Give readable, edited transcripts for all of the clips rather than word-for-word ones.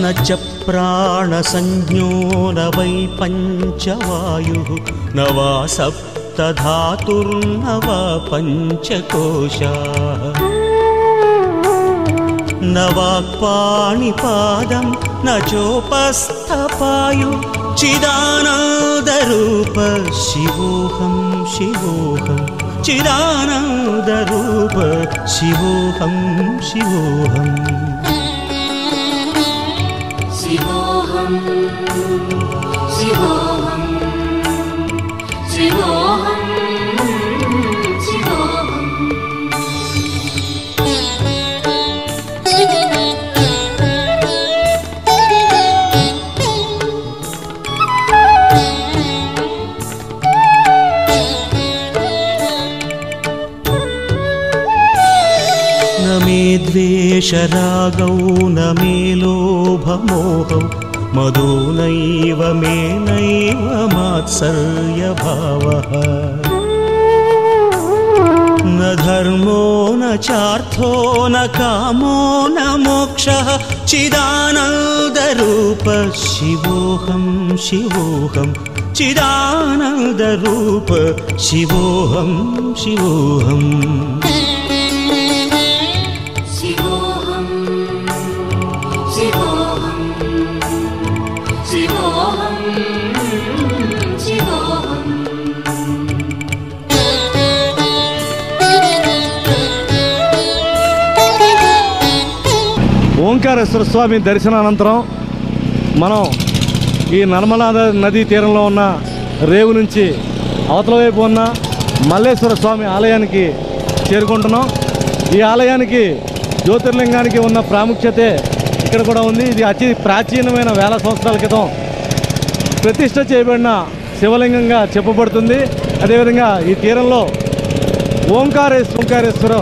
न च प्राणसंज्ञो न वै पञ्चवायुः न वा सप्तधातुर्न वा पञ्चकोशाः न वाक्पाणिपादं न चोपस्थपायु चिदानन्दरूप शिवोऽहं शिवोऽहं चिदानन्दरूप शिवोऽहं शिवोऽहं शिवोऽहं शिवोऽहं शिवोऽहं न मे द्वेषरागौ न मे लोभमोहौ मदो नैव मे नैव मात्सर्यभावः न धर्मो न चार्थो न कामो न मोक्षः चिदानन्दरूप शिवोऽहं शिवोऽहं चिदानन्दरूप शिवोऽहं शिवोऽहम् ఓంకారేశ్వర స్వామి దర్శనానంతరం మనం ఈ నర్మదా నదీ తీరంలో ఉన్న రేవు నుంచి అవతల వైపు ఉన్న మల్లేశ్వర స్వామి ఆలయానికి చేరుకుంటున్నాం. ఈ ఆలయానికి జ్యోతిర్లింగానికి ఉన్న ప్రాముఖ్యతే ఇక్కడ కూడా ఉంది. ఇది అతి ప్రాచీనమైన వేల సంవత్సరాల క్రితం ప్రతిష్ఠ చేయబడిన శివలింగంగా చెప్పబడుతుంది. అదేవిధంగా ఈ తీరంలో ఓంకారేశ్వర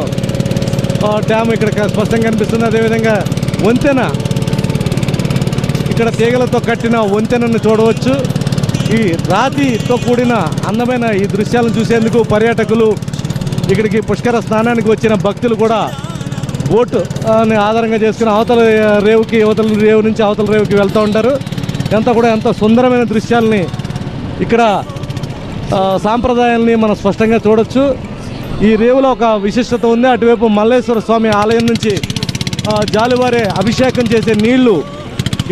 డ్యామ్ ఇక్కడ స్పష్టంగా కనిపిస్తుంది. అదేవిధంగా వంతెన, ఇక్కడ తీగలతో కట్టిన వంతెనను చూడవచ్చు. ఈ రాతితో కూడిన అందమైన ఈ దృశ్యాలను చూసేందుకు పర్యాటకులు, ఇక్కడికి పుష్కర స్నానానికి వచ్చిన భక్తులు కూడా బోటు ఆధారంగా చేసుకుని అవతల రేవుకి, యువతల రేవు నుంచి అవతల రేవుకి వెళ్తూ ఉంటారు. ఎంతో సుందరమైన దృశ్యాలని ఇక్కడ సాంప్రదాయాల్ని మనం స్పష్టంగా చూడొచ్చు. ఈ రేవులో ఒక విశిష్టత ఉంది. అటువైపు మల్లేశ్వర స్వామి ఆలయం నుంచి జాలువారే అభిషేకం చేసే నీళ్లు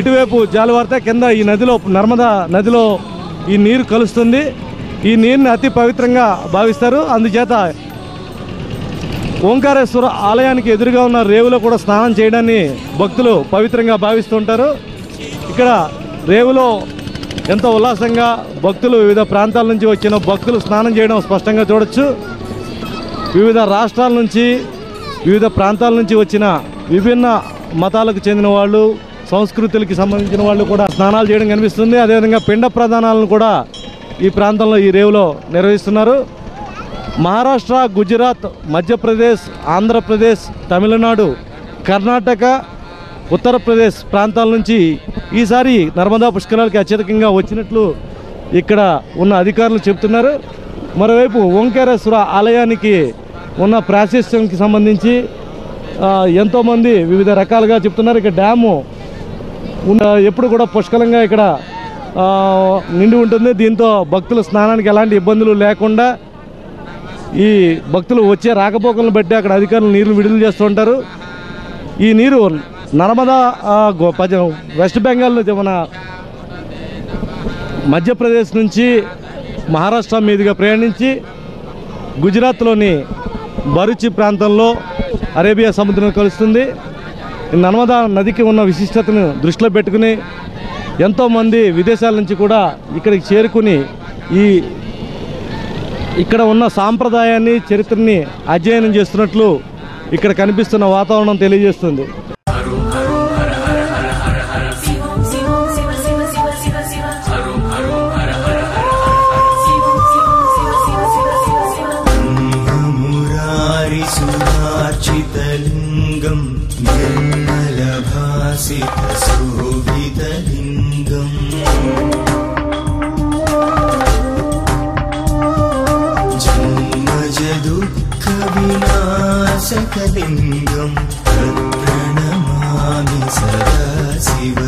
ఇటువైపు జాలువారితే కింద ఈ నదిలో, నర్మదా నదిలో ఈ నీరు కలుస్తుంది. ఈ నీరుని అతి పవిత్రంగా భావిస్తారు. అందుచేత ఓంకారేశ్వర ఆలయానికి ఎదురుగా ఉన్న రేవులో కూడా స్నానం చేయడాన్ని భక్తులు పవిత్రంగా భావిస్తుంటారు. ఇక్కడ రేవులో ఎంతో ఉల్లాసంగా భక్తులు, వివిధ ప్రాంతాల నుంచి వచ్చిన భక్తులు స్నానం చేయడం స్పష్టంగా చూడొచ్చు. వివిధ రాష్ట్రాల నుంచి, వివిధ ప్రాంతాల నుంచి వచ్చిన విభిన్న మతాలకు చెందిన వాళ్ళు, సంస్కృతులకి సంబంధించిన వాళ్ళు కూడా స్నానాలు చేయడం కనిపిస్తుంది. అదేవిధంగా పిండ ప్రదానాలను కూడా ఈ ప్రాంతంలో, ఈ రేవులో నిర్వహిస్తున్నారు. మహారాష్ట్ర, గుజరాత్, మధ్యప్రదేశ్, ఆంధ్రప్రదేశ్, తమిళనాడు, కర్ణాటక, ఉత్తరప్రదేశ్ ప్రాంతాల నుంచి ఈసారి నర్మదా పుష్కరాలకి అత్యధికంగా వచ్చినట్లు ఇక్కడ ఉన్న అధికారులు చెప్తున్నారు. మరోవైపు ఓంకారేశ్వర ఆలయానికి ఉన్న ప్రాశస్త్యంకి సంబంధించి ఎంతోమంది వివిధ రకాలుగా చెప్తున్నారు. ఇక్కడ డ్యాము ఎప్పుడు కూడా పుష్కలంగా ఇక్కడ నిండి ఉంటుంది. దీంతో భక్తుల స్నానానికి ఎలాంటి ఇబ్బందులు లేకుండా ఈ భక్తులు వచ్చే రాకపోకలను బట్టి అక్కడ అధికారులు నీరును విడుదల చేస్తూ ఉంటారు. ఈ నీరు నర్మదా వెస్ట్ బెంగాల్ నుంచి, మన మధ్యప్రదేశ్ నుంచి మహారాష్ట్ర మీదుగా ప్రయాణించి గుజరాత్లోని బరుచి ప్రాంతంలో అరేబియా సముద్రం కలుస్తుంది. నర్మదా నదికి ఉన్న విశిష్టతను దృష్టిలో పెట్టుకుని ఎంతోమంది విదేశాల నుంచి కూడా ఇక్కడికి చేరుకుని ఇక్కడ ఉన్న సాంప్రదాయాన్ని, చరిత్రని అధ్యయనం చేస్తున్నట్లు ఇక్కడ కనిపిస్తున్న వాతావరణం తెలియజేస్తుంది. సురార్చితలింగం నిర్మలభాసితశోభితలింగం జన్మజ దుఃఖ వినాశకలింగం ప్రణమామి సదా శివ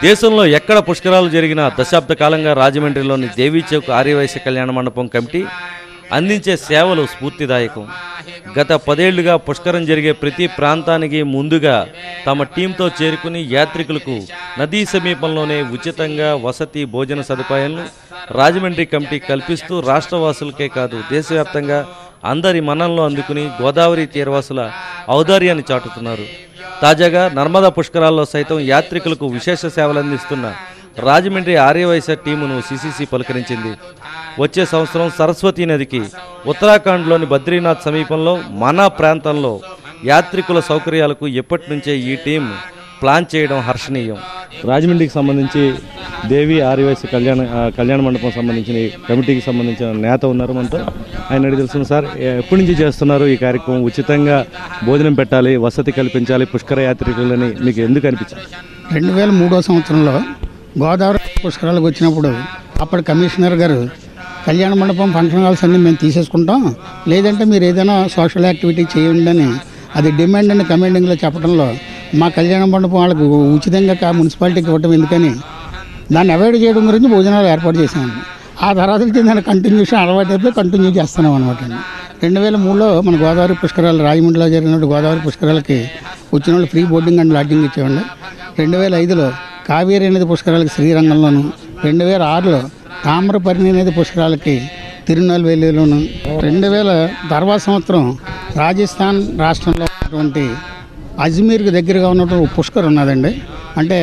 దేశంలో ఎక్కడ పుష్కరాలు జరిగినా దశాబ్ద కాలంగా రాజమండ్రిలోని దేవీచౌక్ ఆర్యవైశ్య కళ్యాణ మండపం కమిటీ అందించే సేవలు స్ఫూర్తిదాయకం. గత 10 ఏళ్లుగా పుష్కరం జరిగే ప్రతి ప్రాంతానికి ముందుగా తమ టీంతో చేరుకుని యాత్రికులకు నదీ సమీపంలోనే ఉచితంగా వసతి భోజన సదుపాయాలను రాజమండ్రి కమిటీ కల్పిస్తూ రాష్ట్రవాసులకే కాదు దేశవ్యాప్తంగా అందరి మన్ననలు అందుకుని గోదావరి తీరవాసుల ఔదార్యాన్ని చాటుతున్నారు. తాజాగా నర్మదా పుష్కరాల్లో సైతం యాత్రికులకు విశేష సేవలు అందిస్తున్న రాజమండ్రి ఆర్యవైశ్య టీమును సిసిసి పలకరించింది. వచ్చే సంవత్సరం సరస్వతీ నదికి ఉత్తరాఖండ్లోని బద్రీనాథ్ సమీపంలో మనా ప్రాంతంలో యాత్రికుల సౌకర్యాలకు ఎప్పటి నుంచే ఈ టీం ప్లాన్ చేయడం హర్షణీయం. రాజమండ్రికి సంబంధించి దేవి ఆర్యవైశ్య కళ్యాణ మండపం సంబంధించిన కమిటీకి సంబంధించిన నేత ఉన్నారు మనతో. ఆయన అడిగి తెలుస్తుంది సార్, ఎప్పటి నుంచి చేస్తున్నారు ఈ కార్యక్రమం? ఉచితంగా భోజనం పెట్టాలి, వసతి కల్పించాలి పుష్కర యాత్రికులని మీకు ఎందుకు అనిపించింది? 2003 సంవత్సరంలో గోదావరి పుష్కరాలకు వచ్చినప్పుడు అప్పటి కమిషనర్ గారు కళ్యాణ మండపం ఫంక్షన్ హాల్స్ అన్నీ మేము తీసేసుకుంటాం, లేదంటే మీరు ఏదైనా సోషల్ యాక్టివిటీ చేయండి అని అది డిమాండ్ అండ్ కమాండింగ్లో చెప్పడంలో మా కళ్యాణ మండపం వాళ్ళకు ఉచితంగా మున్సిపాలిటీకి ఇవ్వటం ఎందుకని దాన్ని అవాయిడ్ చేయడం గురించి భోజనాలు ఏర్పాటు చేసామండి. ఆ తర్వాత దాన్ని కంటిన్యూషన్ అలవాటు అయిపోయి కంటిన్యూ చేస్తున్నాం అనమాట అండి. 2003లో మన గోదావరి పుష్కరాలు రాజమండ్రిలో జరిగినప్పుడు గోదావరి పుష్కరాలకి వచ్చిన వాళ్ళు ఫ్రీ బోర్డింగ్ అండ్ లాడ్జింగ్ ఇచ్చేవాడి. 2005లో కావేరీ నది పుష్కరాలకి శ్రీరంగంలోను, 2006లో తామ్రపర్ణి నది పుష్కరాలకి తిరునెల్వేలిలోను, 2000 తర్వాత సంవత్సరం రాజస్థాన్ రాష్ట్రంలో ఉన్నటువంటి అజ్మీర్కి దగ్గరగా ఉన్నటువంటి పుష్కర్ ఉన్నదండి. అంటే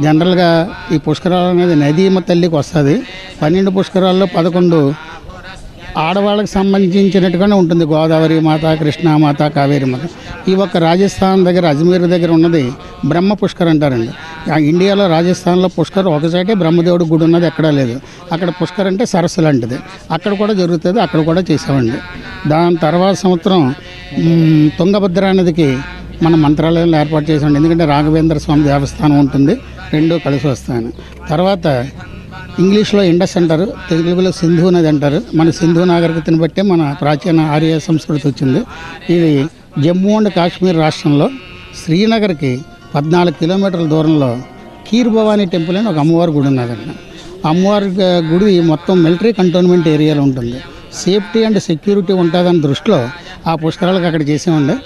జనరల్గా ఈ పుష్కరాలు అనేది నదీమ తల్లికి వస్తుంది. 12 పుష్కరాల్లో 11 ఆడవాళ్ళకి సంబంధించినట్టుగానే ఉంటుంది. గోదావరి మాత, కృష్ణామాత, కావేరి మాత. ఈ ఒక్క రాజస్థాన్ దగ్గర అజ్మీర్ దగ్గర ఉన్నది బ్రహ్మ పుష్కర్ అంటారండి. ఇండియాలో రాజస్థాన్లో పుష్కర్ ఒకసారి బ్రహ్మదేవుడి గుడి ఉన్నది ఎక్కడా లేదు. అక్కడ పుష్కర్ అంటే సరస్సు లాంటిది, అక్కడ కూడా జరుగుతుంది, అక్కడ కూడా చేసామండి. దాని తర్వాత సంవత్సరం తుంగభద్ర నదికి మన మంత్రాలయంలో ఏర్పాటు చేసామండి. ఎందుకంటే రాఘవేంద్ర స్వామి దేవస్థానం ఉంటుంది, రెండూ కలిసి వస్తాయని. తర్వాత ఇంగ్లీష్లో ఇండస్ అంటారు, తెలుగులో సింధు నది అంటారు. మన సింధు నాగరికతను బట్టే మన ప్రాచీన ఆర్య సంస్కృతి వచ్చింది. ఇది జమ్మూ అండ్ కాశ్మీర్ రాష్ట్రంలో శ్రీనగర్కి 14 కిలోమీటర్ల దూరంలో కీర్ భవానీ టెంపుల్ అని ఒక అమ్మవారి గుడి ఉన్నదండి. అమ్మవారి గుడి మొత్తం మిలిటరీ కంటోన్మెంట్ ఏరియాలో ఉంటుంది. సేఫ్టీ అండ్ సెక్యూరిటీ ఉంటుందని దృష్టిలో ఆ పుష్కరాలకు అక్కడ చేసామండి.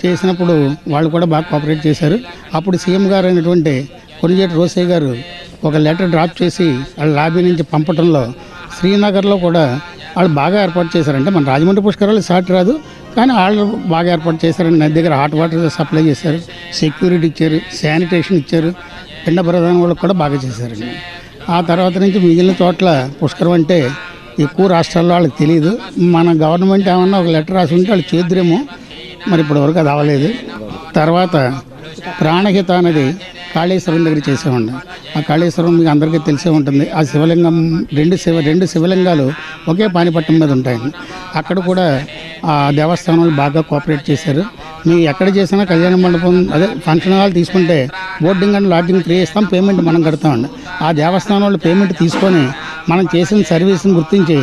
చేసినప్పుడు వాళ్ళు కూడా బాగా కోఆపరేట్ చేశారు. అప్పుడు సీఎం గారు అయినటువంటి కొనిజేటి రోసయ్య గారు ఒక లెటర్ డ్రాప్ చేసి వాళ్ళ లాబీ నుంచి పంపడంలో శ్రీనగర్లో కూడా వాళ్ళు బాగా ఏర్పాటు చేశారంటే మన రాజమండ్రి పుష్కరాలు సాటి రాదు, కానీ వాళ్ళు బాగా ఏర్పాటు చేశారండి. నది దగ్గర హాట్ వాటర్ సప్లై చేశారు, సెక్యూరిటీ ఇచ్చారు, శానిటేషన్ ఇచ్చారు, పిండ ప్రధానం వాళ్ళకి కూడా బాగా చేశారండి. ఆ తర్వాత నుంచి మిగిలిన చోట్ల పుష్కరం అంటే ఎక్కువ రాష్ట్రాల్లో వాళ్ళకి తెలియదు. మన గవర్నమెంట్ ఏమన్నా ఒక లెటర్ రాసి ఉంటే వాళ్ళు చేద్దరేమో, మరి ఇప్పటివరకు అది అవ్వలేదు. తర్వాత ప్రాణహిత అనేది కాళేశ్వరం దగ్గర చేసామండి. ఆ కాళేశ్వరం మీకు అందరికీ తెలిసే ఉంటుంది. ఆ శివలింగం రెండు శివలింగాలు ఒకే పానిపట్టం మీద ఉంటాయండి. అక్కడ కూడా ఆ దేవస్థానాలు బాగా కోఆపరేట్ చేశారు. మీరు ఎక్కడ చేసినా కళ్యాణ మండపం అదే ఫంక్షన్ హాల్ తీసుకుంటే బోర్డింగ్ అండ్ లాడ్జింగ్ ఫ్రీ ఇస్తాం, పేమెంట్ మనం కడతామండి. ఆ దేవస్థానం వాళ్ళు పేమెంట్ తీసుకొని మనం చేసిన సర్వీస్ని గుర్తించి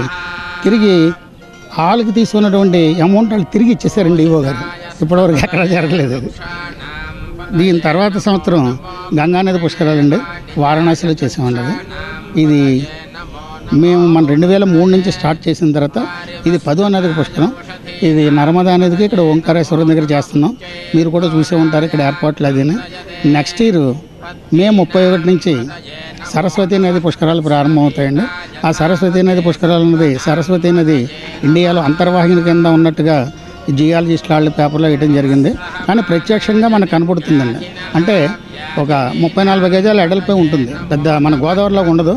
తిరిగి హాల్కి తీసుకున్నటువంటి అమౌంట్ వాళ్ళు తిరిగి ఇచ్చేసారండి ఈవో గారు. ఇప్పటివరకు ఎక్కడ జరగలేదు అది. దీని తర్వాత సంవత్సరం గంగానది పుష్కరాలండి వారణాసిలో చేసామండి. అది ఇది మేము మన 2003 నుంచి స్టార్ట్ చేసిన తర్వాత ఇది 10వ నదికి పుష్కరం. ఇది నర్మదా నదికి ఇక్కడ ఓంకారేశ్వరం దగ్గర చేస్తున్నాం. మీరు కూడా చూసే ఉంటారు ఇక్కడ ఏర్పాట్లు అదిని. నెక్స్ట్ ఇయర్ మే 31 నుంచి సరస్వతీ నది పుష్కరాలు ప్రారంభమవుతాయండి. ఆ సరస్వతీ నది పుష్కరాలు ఉన్నది సరస్వతీ నది ఇండియాలో అంతర్వాహిని కింద ఉన్నట్టుగా జియాలజిస్ట్ వాళ్ళ పేపర్లో వేయడం జరిగింది. కానీ ప్రత్యక్షంగా మనకు కనపడుతుందండి. అంటే ఒక 34 గజాల ఎడల్పై ఉంటుంది, పెద్ద మన గోదావరిలో ఉండదు.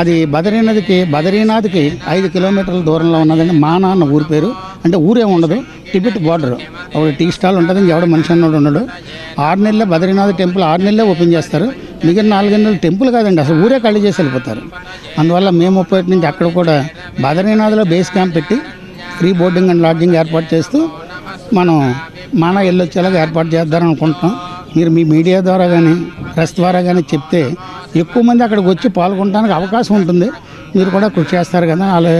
అది బదరీనాథ్కి 5 కిలోమీటర్ల దూరంలో ఉన్నదండి. మానా అన్న ఊరి పేరు. అంటే ఊరే ఉండదు, టిబెట్ బార్డర్. ఒక టీ స్టాల్ ఉంటుంది, ఎవడ మనిషి అన్నాడు ఉండడు. 6 నెలలే బద్రీనాథ్ టెంపుల్ 6 నెలలే ఓపెన్ చేస్తారు. మిగిలిన 4 నెలలు టెంపుల్ కాదండి, అసలు ఊరే ఖాళీ చేసి వెళ్ళిపోతారు. అందువల్ల మే 31 నుంచి అక్కడ కూడా బద్రీనాథ్లో బేస్ క్యాంప్ పెట్టి ఫ్రీ బోర్డింగ్ అండ్ లాడ్జింగ్ ఏర్పాటు చేస్తూ మనం మానా వెళ్ళొచ్చేలాగా ఏర్పాటు చేద్దారని అనుకుంటున్నాం. మీరు మీ మీడియా ద్వారా కానీ ప్రెస్ ద్వారా కానీ చెప్తే ఎక్కువ మంది అక్కడికి వచ్చి పాల్గొనడానికి అవకాశం ఉంటుంది. మీరు కూడా కృషి చేస్తారు కదా అలా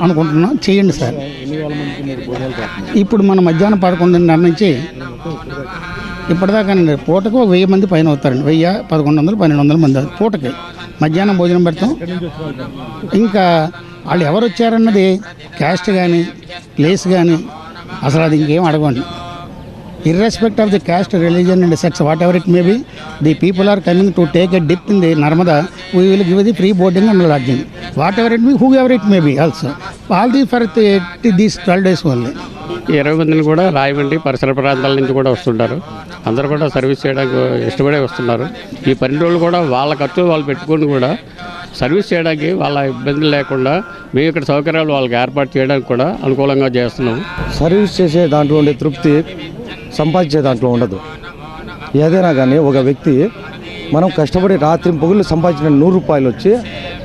అనుకుంటున్నాం. చేయండి సార్. ఇప్పుడు మన మధ్యాహ్నం 11:30 నుంచి ఇప్పటిదాకానండి పూటకు 1000 మంది పైన అవుతారండి. 1000, 1100, 1200 మంది పూటకి మధ్యాహ్నం భోజనం పెడతాం. ఇంకా వాళ్ళు ఎవరు వచ్చారన్నది క్యాస్ట్ కానీ ప్లేస్ కానీ అసలు అది ఇంకేం అడగండి. irrespective of the caste, religion and sex, whatever it may be, the people are coming to take a dip in the Narmada. We will give the free boarding and lodging, whatever it may, whoever it may be also. All these for these 12 days only. 20 మందిని కూడా రాయమండ్రి పరిసర ప్రాంతాల నుంచి కూడా వస్తుంటారు. అందరూ కూడా service చేయడానికి ఇష్టపడే వస్తున్నారు. ఈ 12 రోజులు కూడా వాళ్ళ ఖర్చు వాళ్ళు పెట్టుకొని కూడా సర్వీస్ చేయడానికి వాళ్ళ ఇబ్బందులు లేకుండా మేము ఇక్కడ సౌకర్యాలు వాళ్ళకి ఏర్పాటు చేయడానికి కూడా అనుకూలంగా చేస్తున్నాము. సర్వీస్ చేసే దాంట్లో ఉండే తృప్తి సంపాదించే దాంట్లో ఉండదు. ఏదైనా కానీ ఒక వ్యక్తి మనం కష్టపడి రాత్రి పగులు సంపాదించిన 100 రూపాయలు వచ్చి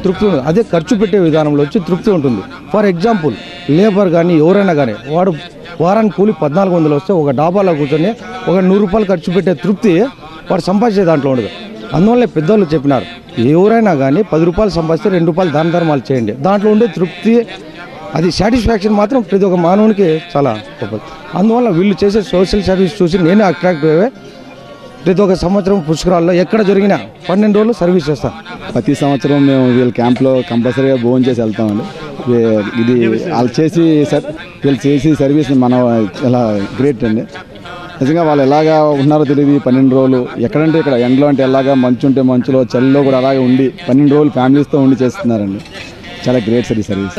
తృప్తి ఉంటుంది. అదే ఖర్చు పెట్టే విధానంలో వచ్చి తృప్తి ఉంటుంది. ఫర్ ఎగ్జాంపుల్ లేబర్ కానీ ఎవరైనా కానీ వాడు వారానికి కూలి 1400 వస్తే ఒక డాబాలో కూర్చొని ఒక 100 రూపాయలు ఖర్చు పెట్టే తృప్తి వాడు సంపాదించే దాంట్లో ఉండదు. అందువల్లే పెద్దోళ్ళు చెప్పినారు, ఎవరైనా కానీ 10 రూపాయలు సంపాదిస్తే 2 రూపాయలు దాన ధర్మాలు చేయండి. దాంట్లో ఉండే తృప్తి, అది సాటిస్ఫాక్షన్ మాత్రం ప్రతి ఒక్క మానవునికి చాలా గొప్పది. అందువల్ల వీళ్ళు చేసే సోషల్ సర్వీస్ చూసి నేనే అట్రాక్ట్ అయ్యే ప్రతి ఒక్క సంవత్సరం పుష్కరాల్లో ఎక్కడ జరిగినా 12 రోజులు సర్వీస్ చేస్తాను. ప్రతి సంవత్సరం మేము వీళ్ళ క్యాంప్లో కంపల్సరీగా భోజనం చేసి వెళ్తామండి. ఇది వాళ్ళు చేసి సర్వీస్ మనం చాలా గ్రేట్ అండి. నిజంగా వాళ్ళు ఎలాగా ఉన్నారో తెలియదు. 12 రోజులు ఎక్కడంటే ఇక్కడ ఎండలో అంటే ఎలాగా మంచు ఉంటే మంచులో చలిలో కూడా అలాగే ఉండి 12 రోజులు ఫ్యామిలీస్తో ఉండి చేస్తున్నారండి. చాలా గ్రేట్ సార్ ఈ సర్వీస్.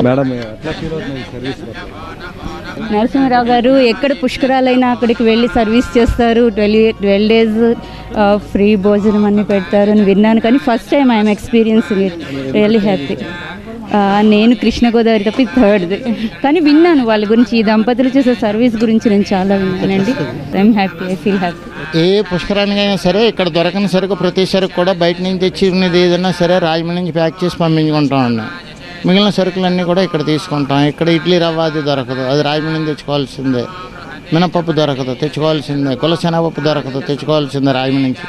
మేడం నరసింహారావు గారు ఎక్కడ పుష్కరాలైనా అక్కడికి వెళ్ళి సర్వీస్ చేస్తారు. 12 days ఫ్రీ భోజనం అన్నీ పెడతారు అని విన్నాను. కానీ first time I'm experiencing it, really happy. నేను కృష్ణ గోదావరి తప్పి 3rd కానీ విన్నాను వాళ్ళ గురించి, ఈ దంపతులు చేసే సర్వీస్ గురించి నేను చాలా విన్నానండి. I'm happy, I feel happy. ఏ పుష్కరానికైనా సరే ఇక్కడ దొరకని సరుకు ప్రతి సరుకు కూడా బయట నుంచి తెచ్చి ఉన్నది ఏదైనా సరే రాజమండ్రి నుంచి ప్యాక్ చేసి పంపించుకుంటామండి. మిగిలిన సరుకులన్నీ కూడా ఇక్కడ తీసుకుంటాం. ఇక్కడ ఇడ్లీ రవ్వ అది దొరకదు, అది రాజమండ్రి నుంచి తెచ్చుకోవాల్సిందే. మినపప్పు దొరకదు, తెచ్చుకోవాల్సిందే. శనగపప్పు దొరకదు, తెచ్చుకోవాల్సిందే రాజమండ్రి నుంచి.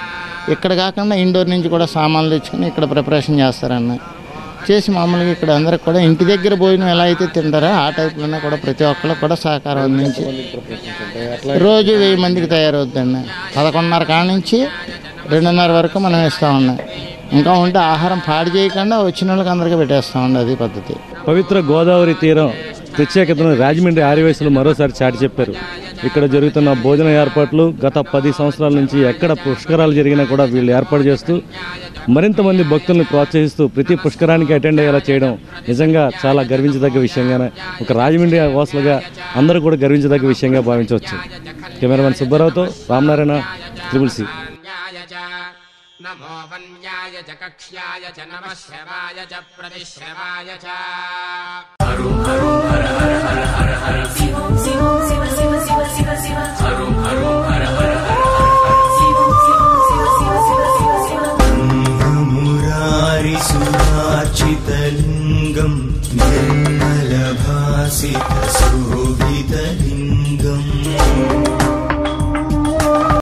ఇక్కడ కాకుండా ఇండోర్ నుంచి కూడా సామాన్లు తెచ్చుకొని ఇక్కడ ప్రిపరేషన్ చేస్తారన్న చేసి మామూలుగా ఇక్కడ అందరికి కూడా ఇంటి దగ్గర భోజనం ఎలా అయితే తింటారో ఆ టైప్లోనే కూడా ప్రతి ఒక్కరికి కూడా సహకారం అందించి రోజు 1000 మందికి తయారవుతుందండి. 11:30 కాడ నుంచి 2:30 వరకు మనం ఇస్తూ ఉన్నాం. ఇంకా ఉంటే ఆహారం పాడు చేయకుండా వచ్చిన వాళ్ళకి అందరికీ పెట్టేస్తామండి, అది పద్ధతి. పవిత్ర గోదావరి తీరం ప్రత్యేకతను రాజమండ్రి ఆర్యవైశ్యులు మరోసారి చాటి చెప్పారు. ఇక్కడ జరుగుతున్న భోజన ఏర్పాట్లు గత 10 సంవత్సరాల నుంచి ఎక్కడ పుష్కరాలు జరిగినా కూడా వీళ్ళు ఏర్పాటు చేస్తూ మరింత మంది భక్తుల్ని ప్రోత్సహిస్తూ ప్రతి పుష్కరానికి అటెండ్ అయ్యేలా చేయడం నిజంగా చాలా గర్వించదగ్గ విషయంగానే, ఒక రాజమండ్రి వాసులుగా అందరూ కూడా గర్వించదగ్గ విషయంగా భావించవచ్చు. కెమెరామెన్ సుబ్బారావుతో రామనారాయణ, త్రిబుల్ సి. నమో వన్యాయ చ కక్ష్యాయ చ నమః శివాయ చ ప్రతిశ్రవాయ చ. హరు హరు హర హర హర హర హర శివం శివం శివ శివ శివ శివ శివ హరు హరు హర హర హర హర శివం శివం శివ శివ శివ శివ శివ మురారి సురార్చితలింగం నిర్మలభాసిత శోభితలింగం